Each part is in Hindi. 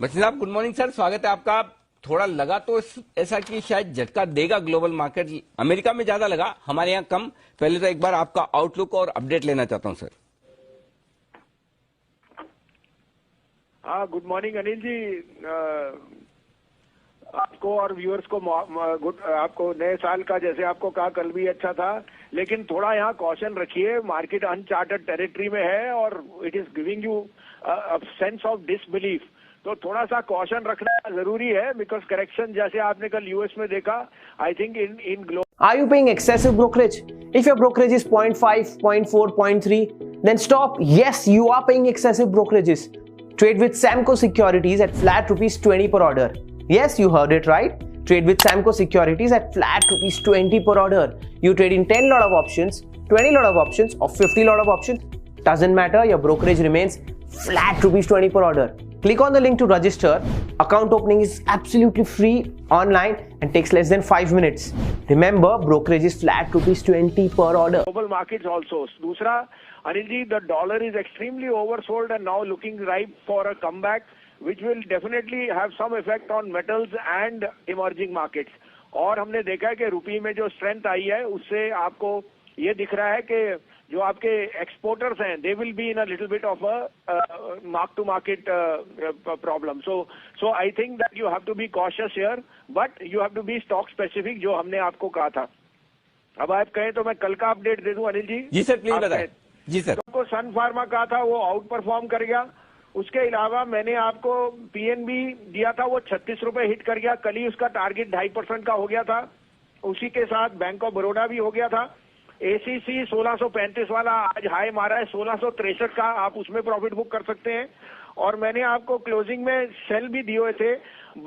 बच्चन साहब गुड मॉर्निंग सर, स्वागत है आपका। थोड़ा लगा तो ऐसा कि शायद झटका देगा ग्लोबल मार्केट, अमेरिका में ज्यादा लगा, हमारे यहाँ कम। पहले तो एक बार आपका आउटलुक और अपडेट लेना चाहता हूं सर। हाँ, गुड मॉर्निंग अनिल जी। आपको और व्यूअर्स को आपको नए साल का, जैसे आपको कहा, कल भी अच्छा था, लेकिन थोड़ा यहाँ कॉशन रखिए। मार्केट अनचार्टेड टेरिटरी में है और it is giving you a sense of disbelief, तो थोड़ा सा कॉशन रखना जरूरी है, बिकॉज करेक्शन जैसे आपने कल यूएस में देखा, I think in global. Are you paying excessive brokerage? If your brokerage is 0.5, 0.4, 0.3, then stop. Yes, you are paying excessive brokerages. Trade with Samco Securities at flat ₹20 per order. Yes, you heard it right. Trade with Samco Securities at flat ₹20 per order. You trade in 10 lot of options, 20 lot of options, or 50 lot of options. Doesn't matter. Your brokerage remains flat ₹20 per order. Click on the link to register. Account opening is absolutely free online and takes less than 5 minutes. Remember, brokerage is flat ₹20 per order. Global markets also. दूसरा, Anil ji, the dollar is extremely oversold and now looking ripe for a comeback, which will definitely have some effect on metals and emerging markets. और हमने देखा है कि रुपये में जो स्ट्रेंथ आई है, उससे आपको ये दिख रहा है कि जो आपके एक्सपोर्टर्स हैं, they will be in a little bit of a mark to market problem. So I think that you have to be cautious here, but you have to be stock specific, जो हमने आपको कहा था. अब आप कहें तो मैं कल का अपडेट दे दूं अनिल जी. जी सर, प्लीज बताएं. जी सर, आपको सन फार्मा कहा था, वो आउट परफॉर्म कर गया. उसके अलावा मैंने आपको पीएनबी दिया था, वो 36 रुपए हिट कर गया. कल ही उसका टारगेट 2.5% का हो गया था. उसी के साथ बैंक ऑफ बड़ौदा भी हो गया था. एसीसी 1635 वाला आज हाई मारा है 1663 का, आप उसमें प्रॉफिट बुक कर सकते हैं. और मैंने आपको क्लोजिंग में सेल भी दिए हुए थे.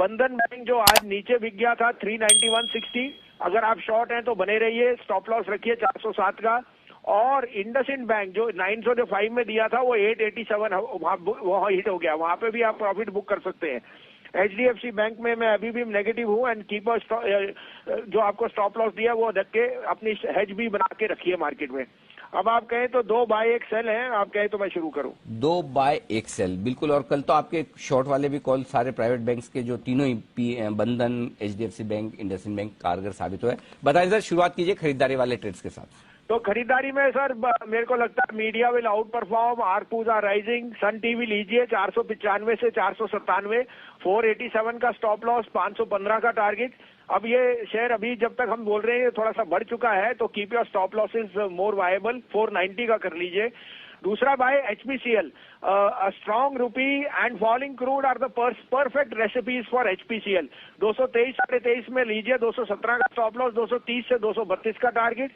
बंधन बैंक जो आज नीचे बिक गया था 391.60, अगर आप शॉर्ट हैं तो बने रहिए, स्टॉप लॉस रखिए 407 का. और इंडसइंड बैंक जो 905 में दिया था, वो 887 वहाँ हिट हो गया, वहां पे भी आप प्रॉफिट बुक कर सकते हैं. एचडीएफसी बैंक में मैं अभी भी नेगेटिव हूं एंड कीपर जो आपको स्टॉप लॉस दिया वो रख के अपनी हेज भी बना के रखिए मार्केट में. अब आप कहें तो 2 बाय 1 सेल हैं, आप कहें तो मैं शुरू करूं. 2 बाय 1 सेल, बिल्कुल. और कल तो आपके शॉर्ट वाले भी कॉल सारे प्राइवेट बैंक्स के, जो तीनों ही बंधन, एचडीएफसी बैंक, इंडसइंड बैंक, कारगर साबित हुए. बताइए सर, शुरुआत कीजिए खरीदारी वाले ट्रेड्स के साथ. तो खरीदारी में सर मेरे को लगता है मीडिया विल आउट परफॉर्म, आरपूज आर राइजिंग. सन टीवी लीजिए 495 से 497, 487 का स्टॉप लॉस, 515 का टारगेट. अब ये शेयर अभी जब तक हम बोल रहे हैं थोड़ा सा बढ़ चुका है, तो keep your stop losses more viable. 490 का कर लीजिए. दूसरा buy HPCL. Strong rupee and falling crude are the perfect recipes for HPCL. 223 23.5 में लीजिए, 217 का स्टॉप लॉस, 230 से 232 का टारगेट.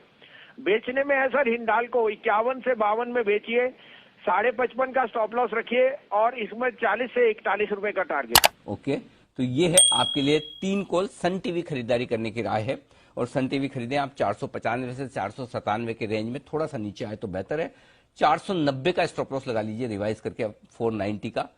बेचने में है सर हिंडाल्को 51 से 52 में बेचिए, 55.5 का स्टॉप लॉस रखिए, और इसमें 40 से 41 रुपए का टारगेट. ओके, तो ये है आपके लिए 3 कॉल. सन टीवी खरीदारी करने की राय है, और सन टीवी खरीदें आप 495 से 497 के रेंज में. थोड़ा सा नीचे आए तो बेहतर है. 490 का स्टॉप लॉस लगा लीजिए, रिवाइज करके 490 का,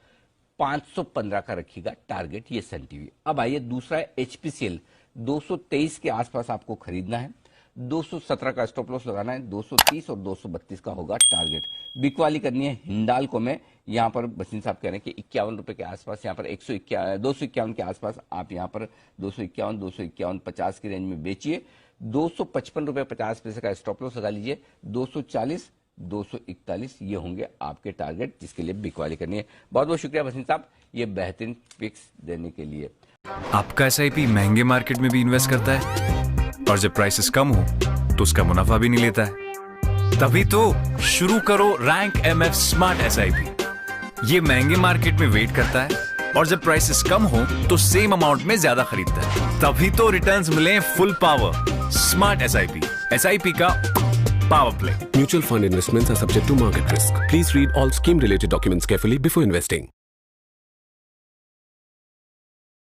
515 का रखिएगा टारगेट. ये सन टीवी. अब आइए दूसरा है एचपीसीएल. 223 के आसपास आपको खरीदना है, 217 का स्टॉप लॉस लगाना है, 230 और 232 का होगा टारगेट. बिकवाली करनी है हिंडाल्को में. यहां पर बसिन साहब कह रहे हैं कि 51 रुपए के आसपास, यहां पर 251 के आसपास आप यहां पर 251, 251, 50 की रेंज में बेचिए. 255 रुपए 50 पैसे का स्टॉप लॉस लगा लीजिए. 240, 241 ये होंगे आपके टारगेट, जिसके लिए बिकवाली करनी है. बहुत बहुत शुक्रिया बसिन साहब, ये बेहतरीन पिक्स देने के लिए. आपका एसआईपी महंगे मार्केट में भी इन्वेस्ट करता है, और जब प्राइसेस कम हो तो उसका मुनाफा भी नहीं लेता है. तभी तो शुरू करो रैंक एमएफ स्मार्ट एसआईपी. ये महंगे मार्केट में वेट करता है, और जब प्राइसेस कम हो तो सेम अमाउंट में ज्यादा खरीदता है. तभी तो रिटर्न्स मिले full power. Smart SIP, SIP का power play. Mutual fund investments are subject to market risk. Please read all scheme related documents carefully before investing.